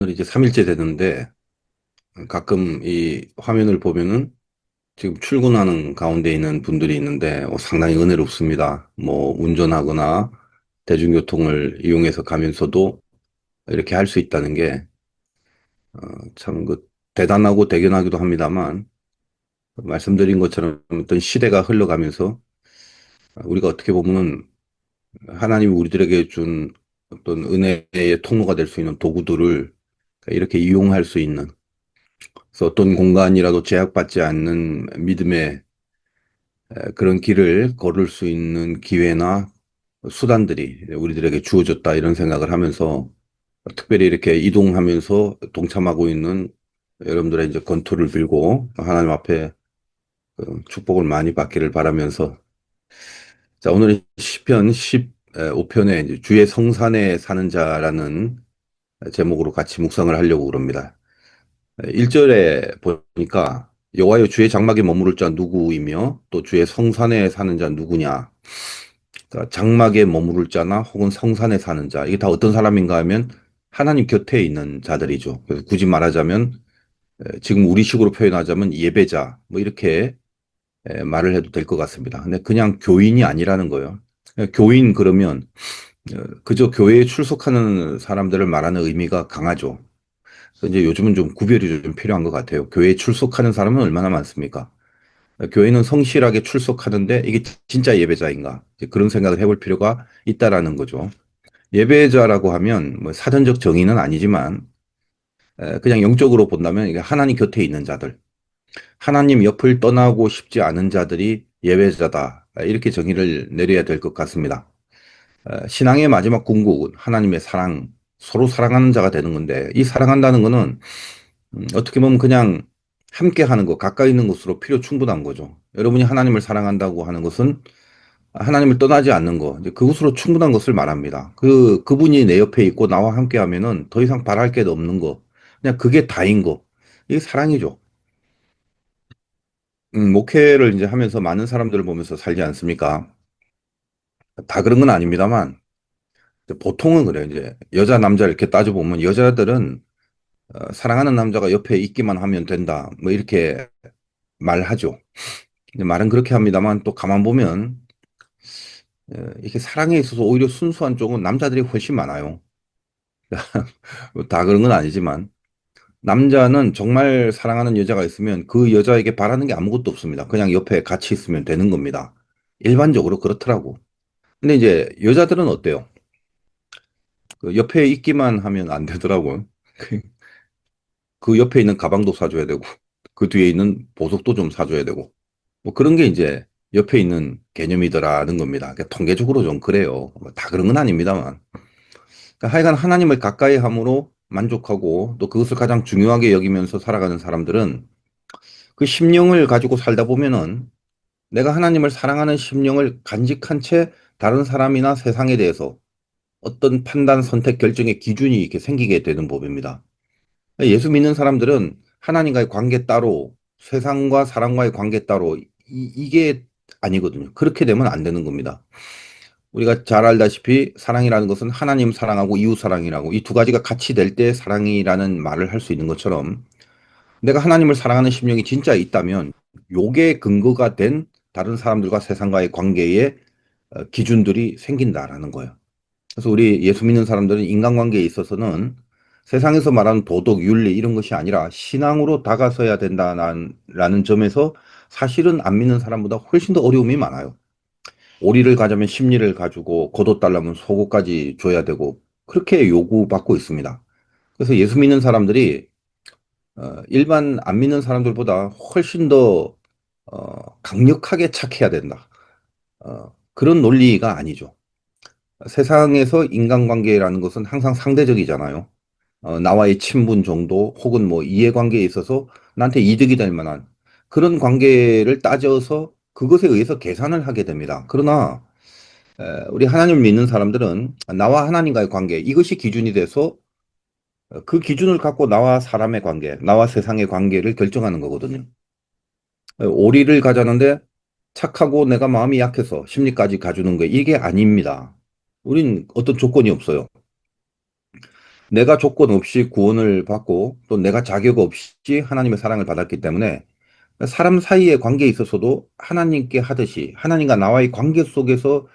오늘 이제 3일째 됐는데 가끔 이 화면을 보면은 지금 출근하는 가운데 있는 분들이 있는데 상당히 은혜롭습니다. 뭐 운전하거나 대중교통을 이용해서 가면서도 이렇게 할 수 있다는 게 참 그 대단하고 대견하기도 합니다만 말씀드린 것처럼 어떤 시대가 흘러가면서 우리가 어떻게 보면은 하나님이 우리들에게 준 어떤 은혜의 통로가 될 수 있는 도구들을 이렇게 이용할 수 있는, 그래서 어떤 공간이라도 제약받지 않는 믿음의 그런 길을 걸을 수 있는 기회나 수단들이 우리들에게 주어졌다, 이런 생각을 하면서 특별히 이렇게 이동하면서 동참하고 있는 여러분들의 이제 건투를 빌고 하나님 앞에 그 축복을 많이 받기를 바라면서, 자, 오늘 시편 15편에 이제 주의 성산에 사는 자라는 제목으로 같이 묵상을 하려고 그럽니다. 1절에 보니까 여호와여 주의 장막에 머무를 자 누구이며 또 주의 성산에 사는 자 누구냐. 그러니까 장막에 머무를 자나 혹은 성산에 사는 자, 이게 다 어떤 사람인가 하면 하나님 곁에 있는 자들이죠. 그래서 굳이 말하자면 지금 우리식으로 표현하자면 예배자 뭐 이렇게 말을 해도 될 것 같습니다. 근데 그냥 교인이 아니라는 거예요. 교인 그러면 그저 교회에 출석하는 사람들을 말하는 의미가 강하죠. 그래서 이제 요즘은 좀 구별이 좀 필요한 것 같아요. 교회에 출석하는 사람은 얼마나 많습니까? 교회는 성실하게 출석하는데 이게 진짜 예배자인가? 이제 그런 생각을 해볼 필요가 있다라는 거죠. 예배자라고 하면 뭐 사전적 정의는 아니지만 그냥 영적으로 본다면 이게 하나님 곁에 있는 자들, 하나님 옆을 떠나고 싶지 않은 자들이 예배자다, 이렇게 정의를 내려야 될 것 같습니다. 신앙의 마지막 궁극은 하나님의 사랑, 서로 사랑하는 자가 되는 건데, 이 사랑한다는 거는 어떻게 보면 그냥 함께 하는 것, 가까이 있는 것으로 필요 충분한 거죠. 여러분이 하나님을 사랑한다고 하는 것은 하나님을 떠나지 않는 거, 이제 그것으로 충분한 것을 말합니다. 그분이 내 옆에 있고 나와 함께 하면은 더 이상 바랄 게 없는 거. 그냥 그게 다인 거. 이게 사랑이죠. 목회를 이제 하면서 많은 사람들을 보면서 살지 않습니까? 다 그런 건 아닙니다만, 보통은 그래요. 이제 여자, 남자 이렇게 따져보면 여자들은 사랑하는 남자가 옆에 있기만 하면 된다. 뭐 이렇게 말하죠. 근데 말은 그렇게 합니다만 또 가만 보면 이렇게 사랑에 있어서 오히려 순수한 쪽은 남자들이 훨씬 많아요. 다 그런 건 아니지만 남자는 정말 사랑하는 여자가 있으면 그 여자에게 바라는 게 아무것도 없습니다. 그냥 옆에 같이 있으면 되는 겁니다. 일반적으로 그렇더라고. 근데 이제 여자들은 어때요? 그 옆에 있기만 하면 안 되더라고요. 그 옆에 있는 가방도 사줘야 되고 그 뒤에 있는 보석도 좀 사줘야 되고 뭐 그런 게 이제 옆에 있는 개념이더라는 겁니다. 그러니까 통계적으로 좀 그래요. 뭐다 그런 건 아닙니다만. 그러니까 하여간 하나님을 가까이 함으로 만족하고 또 그것을 가장 중요하게 여기면서 살아가는 사람들은 그 심령을 가지고 살다 보면은 내가 하나님을 사랑하는 심령을 간직한 채 다른 사람이나 세상에 대해서 어떤 판단, 선택, 결정의 기준이 이렇게 생기게 되는 법입니다. 예수 믿는 사람들은 하나님과의 관계 따로, 세상과 사람과의 관계 따로, 이게 아니거든요. 그렇게 되면 안 되는 겁니다. 우리가 잘 알다시피 사랑이라는 것은 하나님 사랑하고 이웃 사랑이라고 이 두 가지가 같이 될 때 사랑이라는 말을 할 수 있는 것처럼, 내가 하나님을 사랑하는 심령이 진짜 있다면 요게 근거가 된 다른 사람들과 세상과의 관계의 기준들이 생긴다라는 거예요. 그래서 우리 예수 믿는 사람들은 인간관계에 있어서는 세상에서 말하는 도덕, 윤리 이런 것이 아니라 신앙으로 다가서야 된다라는 점에서 사실은 안 믿는 사람보다 훨씬 더 어려움이 많아요. 오리를 가자면 십리를 가지고 겉옷 달라면 속옷까지 줘야 되고 그렇게 요구받고 있습니다. 그래서 예수 믿는 사람들이 일반 안 믿는 사람들보다 훨씬 더 강력하게 착해야 된다. 그런 논리가 아니죠. 세상에서 인간관계라는 것은 항상 상대적이잖아요. 나와의 친분 정도 혹은 뭐 이해관계에 있어서 나한테 이득이 될 만한 그런 관계를 따져서 그것에 의해서 계산을 하게 됩니다. 그러나 우리 하나님을 믿는 사람들은 나와 하나님과의 관계, 이것이 기준이 돼서 그 기준을 갖고 나와 사람의 관계, 나와 세상의 관계를 결정하는 거거든요. 오리를 가자는데 착하고 내가 마음이 약해서 심리까지 가주는 거 이게 아닙니다. 우린 어떤 조건이 없어요. 내가 조건 없이 구원을 받고 또 내가 자격 없이 하나님의 사랑을 받았기 때문에 사람 사이의 관계에 있어서도 하나님께 하듯이 하나님과 나와의 관계 속에서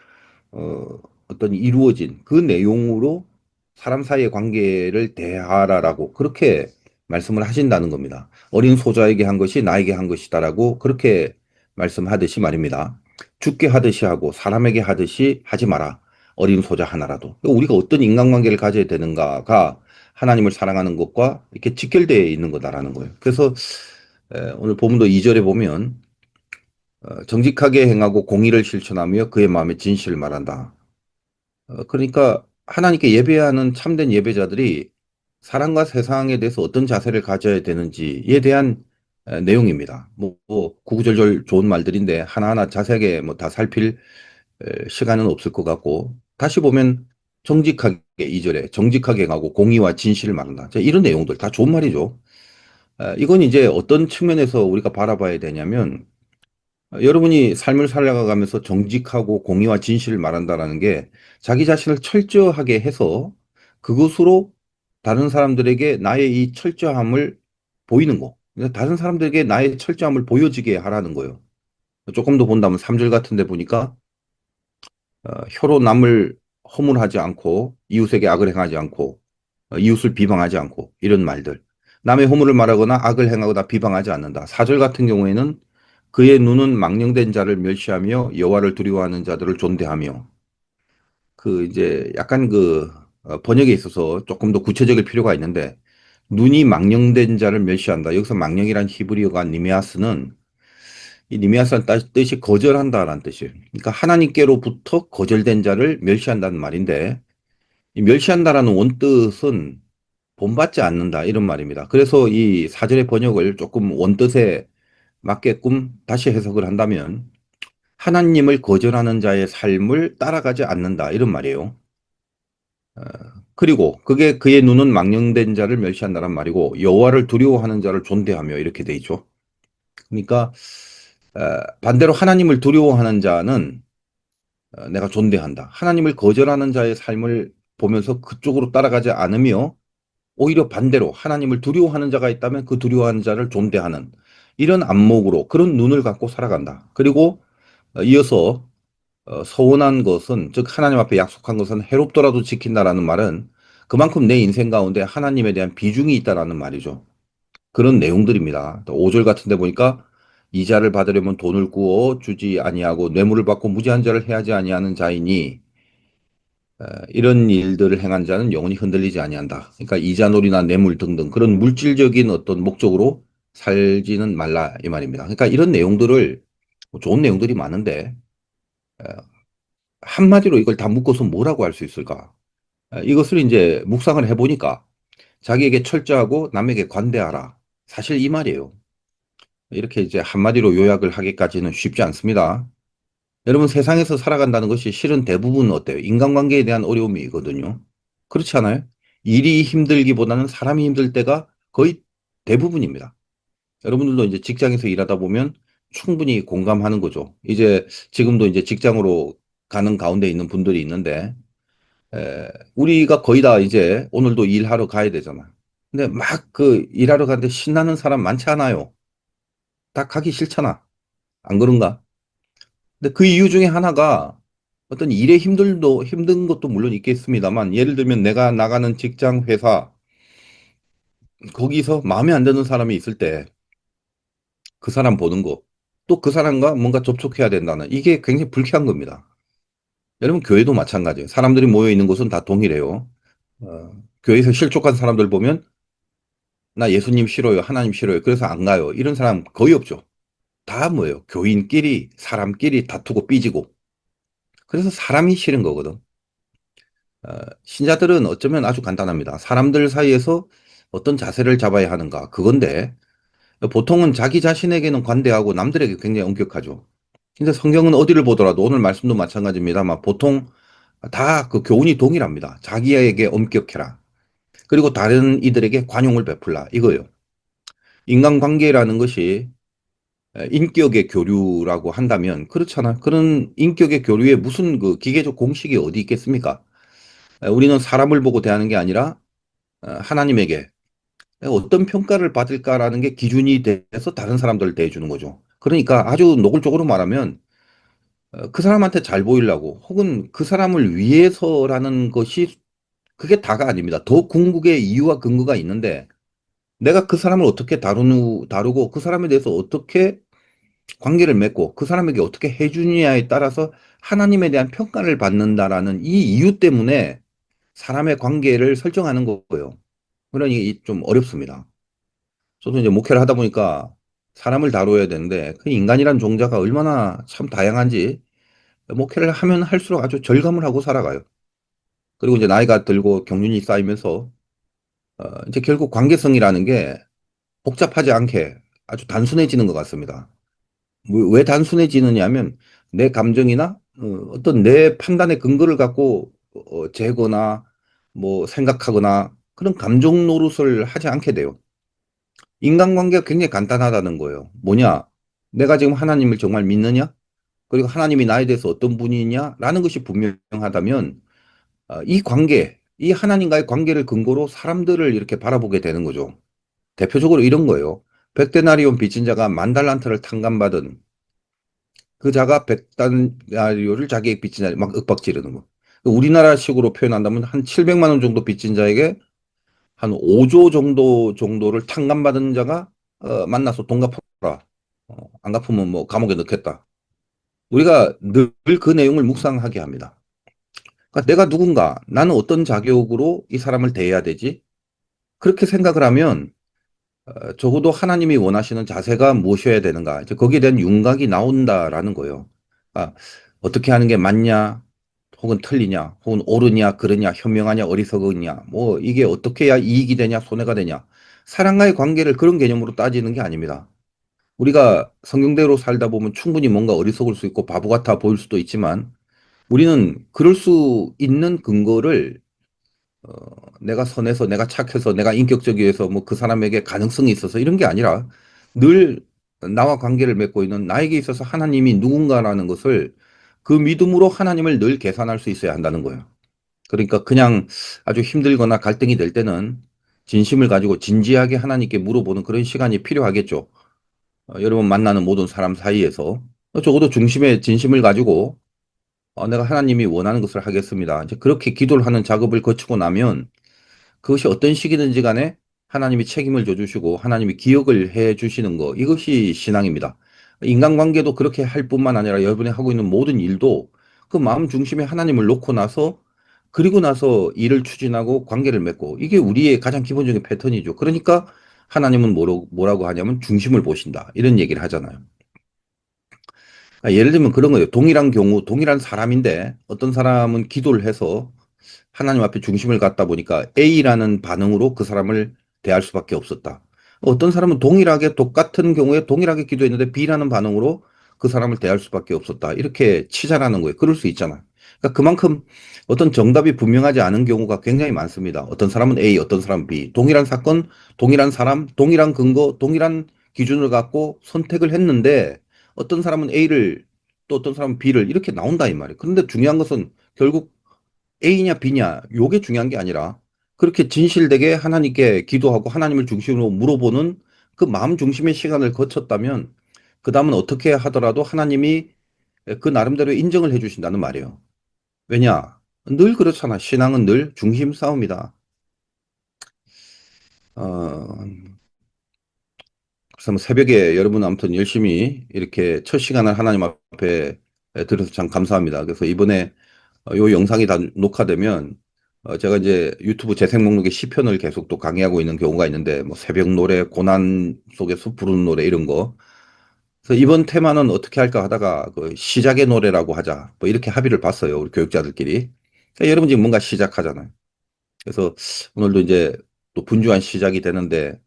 어, 어떤 이루어진 그 내용으로 사람 사이의 관계를 대하라라고 그렇게 말씀을 하신다는 겁니다. 어린 소자에게 한 것이 나에게 한 것이다라고 그렇게 말씀하듯이 말입니다. 죽게 하듯이 하고 사람에게 하듯이 하지 마라. 어린 소자 하나라도. 그러니까 우리가 어떤 인간관계를 가져야 되는가가 하나님을 사랑하는 것과 이렇게 직결되어 있는 거다라는 거예요. 그래서 오늘 본문도 2절에 보면 정직하게 행하고 공의를 실천하며 그의 마음에 진실을 말한다. 그러니까 하나님께 예배하는 참된 예배자들이 사랑과 세상에 대해서 어떤 자세를 가져야 되는지에 대한 내용입니다. 뭐 구구절절 좋은 말들인데 하나하나 자세하게 뭐 다 살필 시간은 없을 것 같고 다시 보면 정직하게 2절에 정직하게 행하고 공의와 진실을 말한다. 자, 이런 내용들 다 좋은 말이죠. 이건 이제 어떤 측면에서 우리가 바라봐야 되냐면 여러분이 삶을 살아가면서 정직하고 공의와 진실을 말한다라는 게 자기 자신을 철저하게 해서 그것으로 다른 사람들에게 나의 이 철저함을 보이는 거. 그러니까 다른 사람들에게 나의 철저함을 보여지게 하라는 거예요. 조금 더 본다면 3절 같은 데 보니까 혀로 남을 허물하지 않고 이웃에게 악을 행하지 않고 이웃을 비방하지 않고 이런 말들. 남의 허물을 말하거나 악을 행하거나 비방하지 않는다. 4절 같은 경우에는 그의 눈은 망령된 자를 멸시하며 여호와를 두려워하는 자들을 존대하며 그 이제 약간 그 번역에 있어서 조금 더 구체적일 필요가 있는데 눈이 망령된 자를 멸시한다. 여기서 망령이란 히브리어가 니메아스는 이 니메아스는 뜻이 거절한다라는 뜻이에요. 그러니까 하나님께로부터 거절된 자를 멸시한다는 말인데 이 멸시한다라는 원뜻은 본받지 않는다 이런 말입니다. 그래서 이 사절의 번역을 조금 원뜻에 맞게끔 다시 해석을 한다면 하나님을 거절하는 자의 삶을 따라가지 않는다 이런 말이에요. 그리고 그게 그의 눈은 망령된 자를 멸시한다는 말이고 여호와를 두려워하는 자를 존대하며 이렇게 돼 있죠. 그러니까 반대로 하나님을 두려워하는 자는 내가 존대한다. 하나님을 거절하는 자의 삶을 보면서 그쪽으로 따라가지 않으며 오히려 반대로 하나님을 두려워하는 자가 있다면 그 두려워하는 자를 존대하는 이런 안목으로 그런 눈을 갖고 살아간다. 그리고 이어서 서원한 것은 즉 하나님 앞에 약속한 것은 해롭더라도 지킨다라는 말은 그만큼 내 인생 가운데 하나님에 대한 비중이 있다라는 말이죠. 그런 내용들입니다. 5절 같은 데 보니까 이자를 받으려면 돈을 구워 주지 아니하고 뇌물을 받고 무지한 자를 해하지 아니하는 자이니 이런 일들을 행한 자는 영원히 흔들리지 아니한다. 그러니까 이자놀이나 뇌물 등등 그런 물질적인 어떤 목적으로 살지는 말라 이 말입니다. 그러니까 이런 내용들을 뭐 좋은 내용들이 많은데 한마디로 이걸 다 묶어서 뭐라고 할 수 있을까? 이것을 이제 묵상을 해보니까 자기에게 철저하고 남에게 관대하라. 사실 이 말이에요. 이렇게 이제 한마디로 요약을 하기까지는 쉽지 않습니다. 여러분 세상에서 살아간다는 것이 실은 대부분 어때요? 인간관계에 대한 어려움이거든요. 그렇지 않아요? 일이 힘들기보다는 사람이 힘들 때가 거의 대부분입니다. 여러분들도 이제 직장에서 일하다 보면 충분히 공감하는 거죠. 이제 지금도 이제 직장으로 가는 가운데 있는 분들이 있는데 우리가 거의 다 이제 오늘도 일하러 가야 되잖아. 근데 막 그 일하러 가는데 신나는 사람 많지 않아요. 다 가기 싫잖아. 안 그런가? 근데 그 이유 중에 하나가 어떤 일에 힘든 것도 물론 있겠습니다만 예를 들면 내가 나가는 직장, 회사, 거기서 마음에 안 드는 사람이 있을 때 그 사람 보는 거, 또 그 사람과 뭔가 접촉해야 된다는 이게 굉장히 불쾌한 겁니다. 여러분 교회도 마찬가지예요. 사람들이 모여 있는 곳은 다 동일해요. 교회에서 실족한 사람들 보면 나 예수님 싫어요. 하나님 싫어요. 그래서 안 가요. 이런 사람 거의 없죠. 다 뭐예요? 교인끼리, 사람끼리 다투고 삐지고. 그래서 사람이 싫은 거거든. 신자들은 어쩌면 아주 간단합니다. 사람들 사이에서 어떤 자세를 잡아야 하는가. 그건데, 보통은 자기 자신에게는 관대하고 남들에게 굉장히 엄격하죠. 근데 성경은 어디를 보더라도 오늘 말씀도 마찬가지입니다만 보통 다 그 교훈이 동일합니다. 자기에게 엄격해라. 그리고 다른 이들에게 관용을 베풀라. 이거예요. 인간관계라는 것이 인격의 교류라고 한다면 그렇잖아. 그런 인격의 교류에 무슨 그 기계적 공식이 어디 있겠습니까? 우리는 사람을 보고 대하는 게 아니라 하나님에게 어떤 평가를 받을까라는 게 기준이 돼서 다른 사람들을 대해주는 거죠. 그러니까 아주 노골적으로 말하면 그 사람한테 잘 보이려고 혹은 그 사람을 위해서라는 것이 그게 다가 아닙니다. 더 궁극의 이유와 근거가 있는데 내가 그 사람을 어떻게 다루고 그 사람에 대해서 어떻게 관계를 맺고 그 사람에게 어떻게 해주느냐에 따라서 하나님에 대한 평가를 받는다라는 이 이유 때문에 사람의 관계를 설정하는 거고요. 그러니 좀 어렵습니다. 저도 이제 목회를 하다 보니까 사람을 다뤄야 되는데 그 인간이란 종자가 얼마나 참 다양한지 목회를 하면 할수록 아주 절감을 하고 살아가요. 그리고 이제 나이가 들고 경륜이 쌓이면서 이제 결국 관계성이라는 게 복잡하지 않게 아주 단순해지는 것 같습니다. 왜 단순해지느냐면 내 감정이나 어떤 내 판단의 근거를 갖고 재거나 뭐 생각하거나 그런 감정 노릇을 하지 않게 돼요. 인간관계가 굉장히 간단하다는 거예요. 뭐냐? 내가 지금 하나님을 정말 믿느냐? 그리고 하나님이 나에 대해서 어떤 분이냐라는 것이 분명하다면 이 관계, 이 하나님과의 관계를 근거로 사람들을 이렇게 바라보게 되는 거죠. 대표적으로 이런 거예요. 백데나리온 빚진 자가 만 달란트를 탕감받은 그 자가 백데나리온을 자기에게 빚진 자에 막 윽박지르는 거. 우리나라식으로 표현한다면 한 700만 원 정도 빚진 자에게 한 5조 정도를 탕감받은 자가 만나서 돈 갚아라. 안 갚으면 뭐 감옥에 넣겠다. 우리가 늘 그 내용을 묵상하게 합니다. 그러니까 내가 누군가, 나는 어떤 자격으로 이 사람을 대해야 되지? 그렇게 생각을 하면 적어도 하나님이 원하시는 자세가 무엇이어야 되는가? 이제 거기에 대한 윤곽이 나온다라는 거예요. 아, 어떻게 하는 게 맞냐? 혹은 틀리냐? 혹은 옳으냐? 그러냐? 현명하냐? 어리석으냐? 뭐 이게 어떻게 해야 이익이 되냐? 손해가 되냐? 사람과의 관계를 그런 개념으로 따지는 게 아닙니다. 우리가 성경대로 살다 보면 충분히 뭔가 어리석을 수 있고 바보 같아 보일 수도 있지만 우리는 그럴 수 있는 근거를 어, 내가 선해서 내가 착해서 내가 인격적이어서 뭐 그 사람에게 가능성이 있어서 이런 게 아니라 늘 나와 관계를 맺고 있는 나에게 있어서 하나님이 누군가라는 것을 그 믿음으로 하나님을 늘 계산할 수 있어야 한다는 거예요. 그러니까 그냥 아주 힘들거나 갈등이 될 때는 진심을 가지고 진지하게 하나님께 물어보는 그런 시간이 필요하겠죠. 여러분 만나는 모든 사람 사이에서 적어도 중심에 진심을 가지고 내가 하나님이 원하는 것을 하겠습니다. 이제 그렇게 기도를 하는 작업을 거치고 나면 그것이 어떤 시기든지 간에 하나님이 책임을 져주시고 하나님이 기억을 해 주시는 거 이것이 신앙입니다. 인간관계도 그렇게 할 뿐만 아니라 여러분이 하고 있는 모든 일도 그 마음 중심에 하나님을 놓고 나서 그리고 나서 일을 추진하고 관계를 맺고 이게 우리의 가장 기본적인 패턴이죠. 그러니까 하나님은 뭐라고 하냐면 중심을 보신다. 이런 얘기를 하잖아요. 예를 들면 그런 거예요. 동일한 경우, 동일한 사람인데 어떤 사람은 기도를 해서 하나님 앞에 중심을 갖다 보니까 A라는 반응으로 그 사람을 대할 수밖에 없었다. 어떤 사람은 동일하게 똑같은 경우에 동일하게 기도했는데 B라는 반응으로 그 사람을 대할 수밖에 없었다. 이렇게 치자라는 거예요. 그럴 수 있잖아. 그러니까 그만큼 어떤 정답이 분명하지 않은 경우가 굉장히 많습니다. 어떤 사람은 A, 어떤 사람은 B. 동일한 사건, 동일한 사람, 동일한 근거, 동일한 기준을 갖고 선택을 했는데 어떤 사람은 A를 또 어떤 사람은 B를 이렇게 나온다 이 말이에요. 그런데 중요한 것은 결국 A냐 B냐 요게 중요한 게 아니라 그렇게 진실되게 하나님께 기도하고 하나님을 중심으로 물어보는 그 마음 중심의 시간을 거쳤다면 그 다음은 어떻게 하더라도 하나님이 그 나름대로 인정을 해 주신다는 말이에요. 왜냐? 늘 그렇잖아. 신앙은 늘 중심 싸움이다. 어, 그래서 뭐 새벽에 여러분 아무튼 열심히 이렇게 첫 시간을 하나님 앞에 들어서 참 감사합니다. 그래서 이번에 요 영상이 다 녹화되면 제가 이제 유튜브 재생 목록에 시편을 계속 또 강의하고 있는 경우가 있는데 뭐 새벽 노래, 고난 속에서 부르는 노래 이런 거. 그래서 이번 테마는 어떻게 할까 하다가 그 시작의 노래라고 하자. 뭐 이렇게 합의를 봤어요. 우리 교육자들끼리. 그러니까 여러분 지금 뭔가 시작하잖아요. 그래서 오늘도 이제 또 분주한 시작이 되는데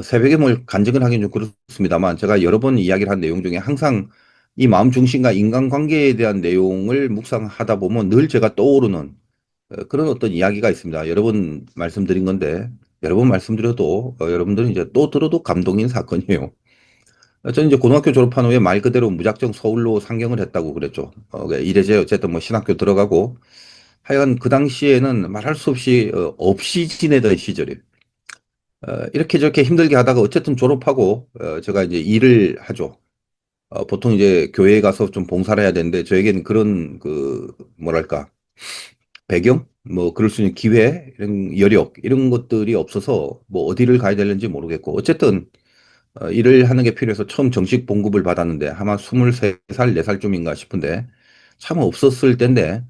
새벽에 뭘 간증을 하긴 좀 그렇습니다만 제가 여러 번 이야기를 한 내용 중에 항상 이 마음 중심과 인간관계에 대한 내용을 묵상하다 보면 늘 제가 떠오르는 그런 어떤 이야기가 있습니다. 여러 번 말씀드린 건데 여러 번 말씀드려도 여러분들은 이제 또 들어도 감동인 사건이에요. 저는 이제 고등학교 졸업한 후에 말 그대로 무작정 서울로 상경을 했다고 그랬죠. 그러니까 이래저래 어쨌든 뭐 신학교 들어가고 하여간 그 당시에는 말할 수 없이 없이 지내던 시절이에요. 이렇게 저렇게 힘들게 하다가 어쨌든 졸업하고 제가 이제 일을 하죠. 보통 이제 교회에 가서 좀 봉사를 해야 되는데 저에겐 그런 그 뭐랄까 배경 뭐 그럴 수 있는 기회 이런 여력 이런 것들이 없어서 뭐 어디를 가야 되는지 모르겠고 어쨌든 일을 하는 게 필요해서 처음 정식 봉급을 받았는데 아마 23살, 4살쯤인가 싶은데 참 없었을 때인데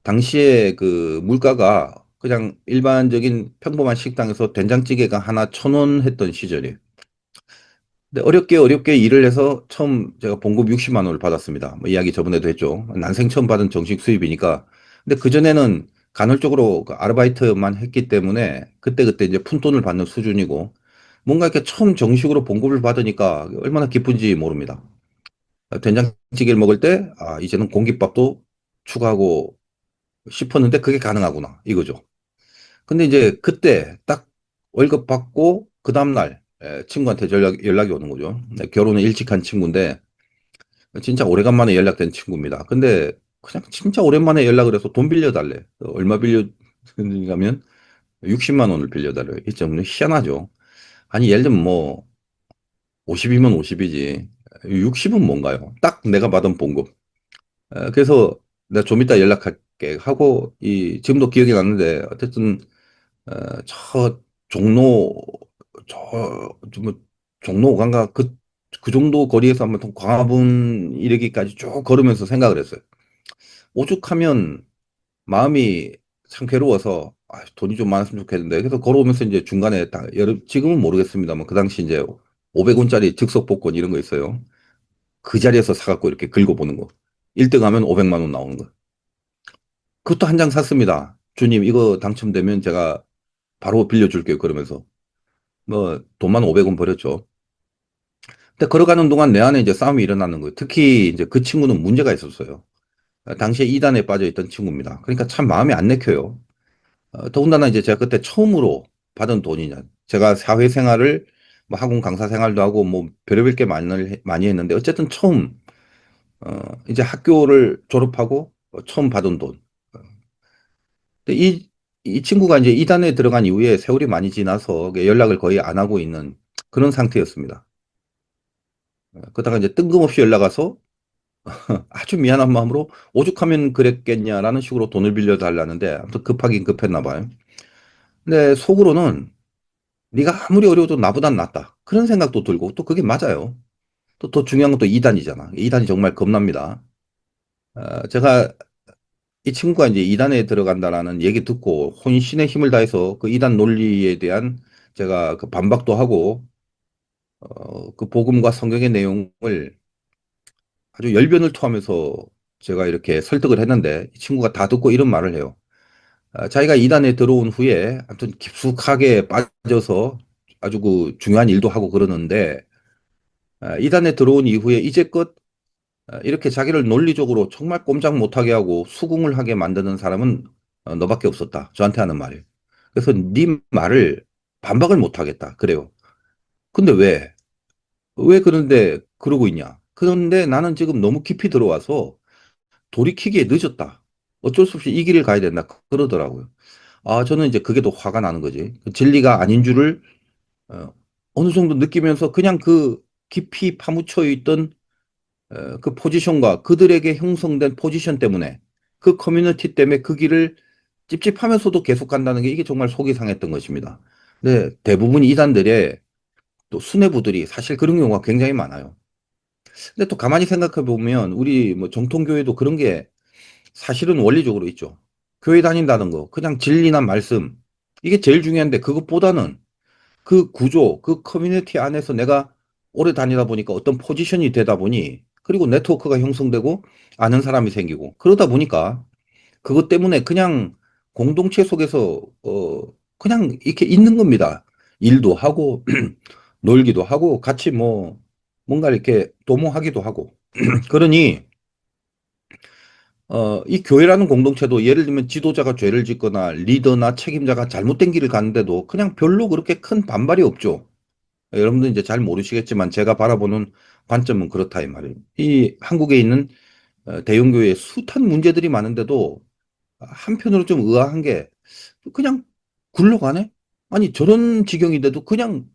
당시에 그 물가가 그냥 일반적인 평범한 식당에서 된장찌개가 하나 1,000원 했던 시절이에요. 근데 어렵게 어렵게 일을 해서 처음 제가 봉급 60만 원을 받았습니다. 뭐 이야기 저번에도 했죠. 난생 처음 받은 정식 수입이니까. 근데 그전에는 간헐적으로 그 아르바이트만 했기 때문에 그때그때 이제 푼돈을 받는 수준이고 뭔가 이렇게 처음 정식으로 봉급을 받으니까 얼마나 기쁜지 모릅니다. 된장찌개를 먹을 때, 아, 이제는 공깃밥도 추가하고 싶었는데 그게 가능하구나. 이거죠. 근데 이제 그때 딱 월급 받고 그 다음날 친구한테 연락이 오는 거죠. 네, 결혼을 일찍 한 친구인데 진짜 오래간만에 연락된 친구입니다. 근데 그냥 진짜 오랜만에 연락을 해서 돈 빌려달래. 얼마 빌려주냐면 60만 원을 빌려달래요. 이 좀 희한하죠. 아니 예를 들면 뭐 50이면 50이지 60은 뭔가요? 딱 내가 받은 봉급. 그래서 내가 좀 이따 연락할게 하고 이 지금도 기억이 나는데 어쨌든 저 종로 뭐 종로 오간가 그 정도 거리에서 한번 광화문 이르기까지 쭉 걸으면서 생각을 했어요. 오죽하면 마음이 참 괴로워서 아, 돈이 좀 많았으면 좋겠는데 그래서 걸어오면서 이제 중간에 지금은 모르겠습니다만 그 당시 이제 500원짜리 즉석 복권 이런 거 있어요. 그 자리에서 사갖고 이렇게 긁어보는 거. 1등 하면 500만 원 나오는 거. 그것도 한 장 샀습니다. 주님 이거 당첨되면 제가 바로 빌려줄게요. 그러면서. 뭐 돈만 500원 버렸죠. 근데 걸어가는 동안 내 안에 이제 싸움이 일어나는 거예요. 특히 이제 그 친구는 문제가 있었어요. 당시에 이단에 빠져 있던 친구입니다. 그러니까 참 마음이 안 내켜요. 더군다나 이제 제가 그때 처음으로 받은 돈이냐. 제가 사회생활을 뭐 학원 강사 생활도 하고 뭐 별의별 게 많이 했는데 어쨌든 처음 이제 학교를 졸업하고 처음 받은 돈. 근데 이 친구가 이제 이단에 들어간 이후에 세월이 많이 지나서 연락을 거의 안 하고 있는 그런 상태였습니다. 그러다가 이제 뜬금없이 연락 와서 아주 미안한 마음으로 오죽하면 그랬겠냐라는 식으로 돈을 빌려달라는데 아무튼 급하긴 급했나 봐요. 근데 속으로는 네가 아무리 어려워도 나보단 낫다. 그런 생각도 들고 또 그게 맞아요. 또 더 중요한 건 또 2단이잖아. 2단이 정말 겁납니다. 제가 이 친구가 이제 2단에 들어간다라는 얘기 듣고 혼신의 힘을 다해서 그 2단 논리에 대한 제가 그 반박도 하고 그 복음과 성경의 내용을 아주 열변을 토하면서 제가 이렇게 설득을 했는데 이 친구가 다 듣고 이런 말을 해요. 자기가 이단에 들어온 후에 아무튼 깊숙하게 빠져서 아주 그 중요한 일도 하고 그러는데 이단에 들어온 이후에 이제껏 이렇게 자기를 논리적으로 정말 꼼짝 못하게 하고 수긍을 하게 만드는 사람은 너밖에 없었다. 저한테 하는 말이에요. 그래서 네 말을 반박을 못하겠다. 그래요. 근데 왜? 왜 그런데 그러고 있냐? 그런데 나는 지금 너무 깊이 들어와서 돌이키기에 늦었다. 어쩔 수 없이 이 길을 가야 된다. 그러더라고요. 아, 저는 이제 그게 더 화가 나는 거지. 그 진리가 아닌 줄을 어, 어느 정도 느끼면서 그냥 그 깊이 파묻혀 있던 그 포지션과 그들에게 형성된 포지션 때문에 그 커뮤니티 때문에 그 길을 찝찝하면서도 계속 간다는 게 이게 정말 속이 상했던 것입니다. 근데 대부분 이단들의 또 수뇌부들이 사실 그런 경우가 굉장히 많아요. 근데 또 가만히 생각해 보면 우리 뭐 정통교회도 그런 게 사실은 원리적으로 있죠. 교회 다닌다는 거, 그냥 진리나 말씀, 이게 제일 중요한데 그것보다는 그 구조, 그 커뮤니티 안에서 내가 오래 다니다 보니까 어떤 포지션이 되다 보니 그리고 네트워크가 형성되고 아는 사람이 생기고 그러다 보니까 그것 때문에 그냥 공동체 속에서 그냥 이렇게 있는 겁니다. 일도 하고 놀기도 하고 같이 뭐 뭔가 이렇게 도모하기도 하고 그러니 이 교회라는 공동체도 예를 들면 지도자가 죄를 짓거나 리더나 책임자가 잘못된 길을 가는데도 그냥 별로 그렇게 큰 반발이 없죠. 여러분들 이제 잘 모르시겠지만 제가 바라보는 관점은 그렇다 이 말이에요. 이 한국에 있는 대형교회에 숱한 문제들이 많은데도 한편으로 좀 의아한 게 그냥 굴러가네? 아니 저런 지경인데도 그냥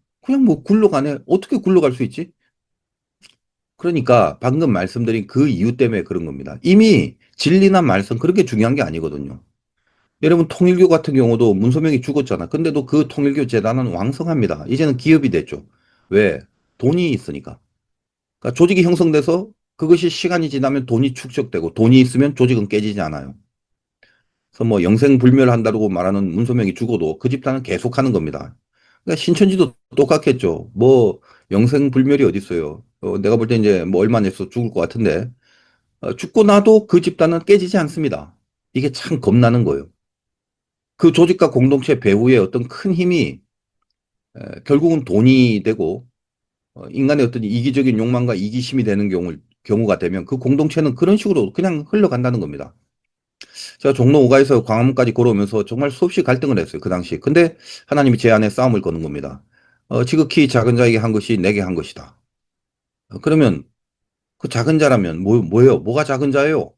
뭐 굴러가네? 어떻게 굴러갈 수 있지? 그러니까 방금 말씀드린 그 이유 때문에 그런 겁니다. 이미 진리나 말씀 그렇게 중요한 게 아니거든요. 여러분 통일교 같은 경우도 문소명이 죽었잖아. 근데도 그 통일교 재단은 왕성합니다. 이제는 기업이 됐죠. 왜? 돈이 있으니까. 그러니까 조직이 형성돼서 그것이 시간이 지나면 돈이 축적되고 돈이 있으면 조직은 깨지지 않아요. 그래서 뭐 영생불멸한다고 말하는 문소명이 죽어도 그 집단은 계속하는 겁니다. 그러니까 신천지도 똑같겠죠. 뭐 영생불멸이 어디 있어요. 내가 볼 때 이제 뭐 얼마 내서 죽을 것 같은데 죽고 나도 그 집단은 깨지지 않습니다. 이게 참 겁나는 거예요. 그 조직과 공동체 배후에 어떤 큰 힘이 결국은 돈이 되고 인간의 어떤 이기적인 욕망과 이기심이 되는 경우가 되면 그 공동체는 그런 식으로 그냥 흘러간다는 겁니다. 제가 종로 5가에서 광화문까지 걸어오면서 정말 수없이 갈등을 했어요. 그 당시. 근데 하나님이 제 안에 싸움을 거는 겁니다. 지극히 작은 자에게 한 것이 내게 한 것이다. 그러면 그 작은 자라면 뭐예요? 뭐가 작은 자예요?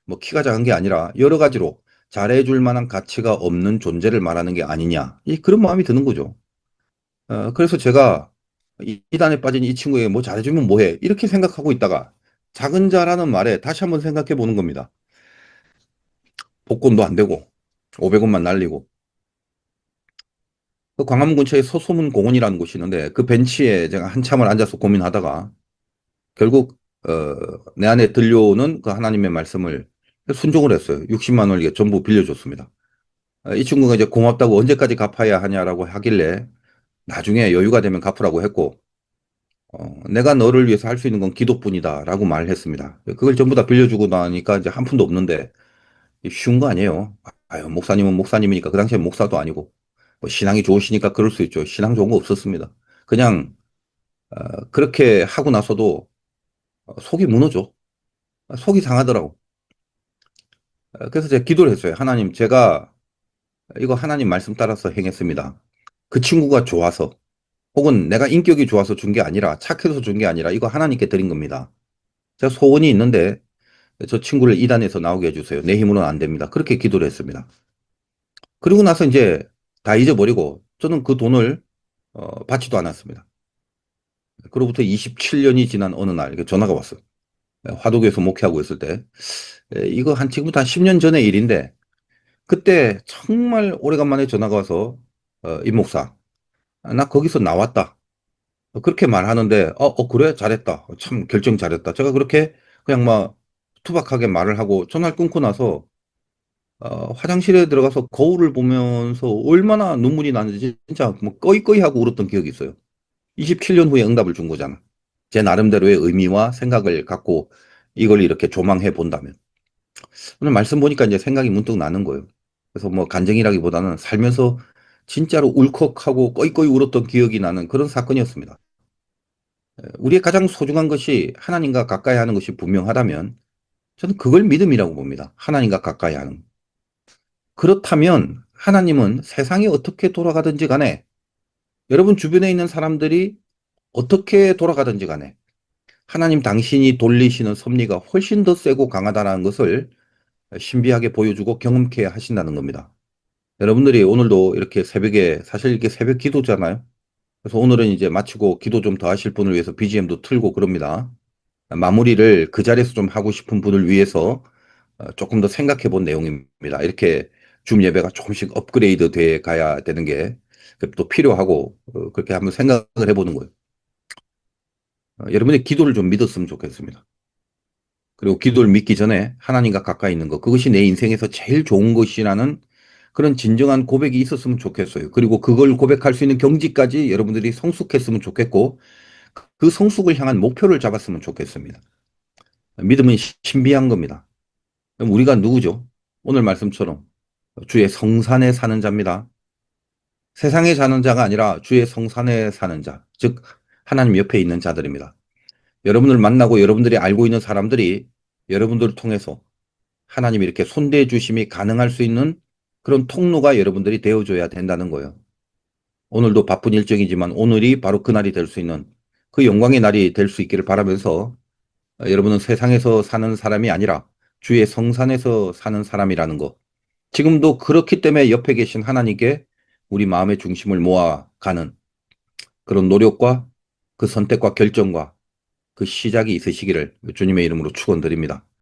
뭐 키가 작은 게 아니라 여러 가지로 잘해줄 만한 가치가 없는 존재를 말하는 게 아니냐. 그런 마음이 드는 거죠. 그래서 제가 이단에 빠진 이 친구에게 뭐 잘해주면 뭐해? 이렇게 생각하고 있다가 작은 자라는 말에 다시 한번 생각해 보는 겁니다. 복권도 안 되고 500원만 날리고 그 광화문 근처에 서소문 공원이라는 곳이 있는데 그 벤치에 제가 한참을 앉아서 고민하다가 결국 내 안에 들려오는 그 하나님의 말씀을 순종을 했어요. 60만 원 이게 전부 빌려줬습니다. 이 친구가 이제 고맙다고 언제까지 갚아야 하냐라고 하길래 나중에 여유가 되면 갚으라고 했고 내가 너를 위해서 할 수 있는 건 기도뿐이다라고 말을 했습니다. 그걸 전부 다 빌려주고 나니까 이제 한 푼도 없는데 쉬운 거 아니에요. 아유, 목사님은 목사님이니까 그 당시에 목사도 아니고 뭐 신앙이 좋으시니까 그럴 수 있죠. 신앙 좋은 거 없었습니다. 그냥 그렇게 하고 나서도 속이 무너져. 속이 상하더라고. 그래서 제가 기도를 했어요. 하나님, 제가 이거 하나님 말씀 따라서 행했습니다. 그 친구가 좋아서 혹은 내가 인격이 좋아서 준 게 아니라 착해서 준 게 아니라 이거 하나님께 드린 겁니다. 제가 소원이 있는데 저 친구를 이단에서 나오게 해주세요. 내 힘으로는 안 됩니다. 그렇게 기도를 했습니다. 그리고 나서 이제 다 잊어버리고 저는 그 돈을 받지도 않았습니다. 그로부터 27년이 지난 어느 날 이렇게 전화가 왔어요. 화독에서 목회하고 있을 때 이거 지금부터 한 10년 전의 일인데 그때 정말 오래간만에 전화가 와서 임 목사 나 거기서 나왔다. 그렇게 말하는데 그래 잘했다. 참 결정 잘했다. 제가 그렇게 그냥 막 투박하게 말을 하고 전화를 끊고 나서 화장실에 들어가서 거울을 보면서 얼마나 눈물이 나는지 진짜 뭐 꺼이꺼이 하고 울었던 기억이 있어요. 27년 후에 응답을 준 거잖아. 제 나름대로의 의미와 생각을 갖고 이걸 이렇게 조망해 본다면. 오늘 말씀 보니까 이제 생각이 문득 나는 거예요. 그래서 뭐 간증이라기보다는 살면서 진짜로 울컥하고 꺼이꺼이 울었던 기억이 나는 그런 사건이었습니다. 우리의 가장 소중한 것이 하나님과 가까이 하는 것이 분명하다면 저는 그걸 믿음이라고 봅니다. 하나님과 가까이 하는. 그렇다면 하나님은 세상이 어떻게 돌아가든지 간에 여러분 주변에 있는 사람들이 어떻게 돌아가든지 간에 하나님 당신이 돌리시는 섭리가 훨씬 더 세고 강하다는 것을 신비하게 보여주고 경험케 하신다는 겁니다. 여러분들이 오늘도 이렇게 새벽에 사실 이렇게 새벽 기도잖아요. 그래서 오늘은 이제 마치고 기도 좀 더 하실 분을 위해서 BGM도 틀고 그럽니다. 마무리를 그 자리에서 좀 하고 싶은 분을 위해서 조금 더 생각해 본 내용입니다. 이렇게 줌 예배가 조금씩 업그레이드 돼 가야 되는 게 또 필요하고 그렇게 한번 생각을 해보는 거예요. 여러분의 기도를 좀 믿었으면 좋겠습니다. 그리고 기도를 믿기 전에 하나님과 가까이 있는 것, 그것이 내 인생에서 제일 좋은 것이라는 그런 진정한 고백이 있었으면 좋겠어요. 그리고 그걸 고백할 수 있는 경지까지 여러분들이 성숙했으면 좋겠고, 그 성숙을 향한 목표를 잡았으면 좋겠습니다. 믿음은 신비한 겁니다. 그럼 우리가 누구죠? 오늘 말씀처럼 주의 성산에 사는 자입니다. 세상에 사는 자가 아니라 주의 성산에 사는 자, 즉 하나님 옆에 있는 자들입니다. 여러분을 만나고 여러분들이 알고 있는 사람들이 여러분들을 통해서 하나님이 이렇게 손대해 주심이 가능할 수 있는 그런 통로가 여러분들이 되어줘야 된다는 거예요. 오늘도 바쁜 일정이지만 오늘이 바로 그날이 될 수 있는 그 영광의 날이 될 수 있기를 바라면서 여러분은 세상에서 사는 사람이 아니라 주의 성산에서 사는 사람이라는 거. 지금도 그렇기 때문에 옆에 계신 하나님께 우리 마음의 중심을 모아가는 그런 노력과 그 선택과 결정과 그 시작이 있으시기를 주님의 이름으로 축원드립니다.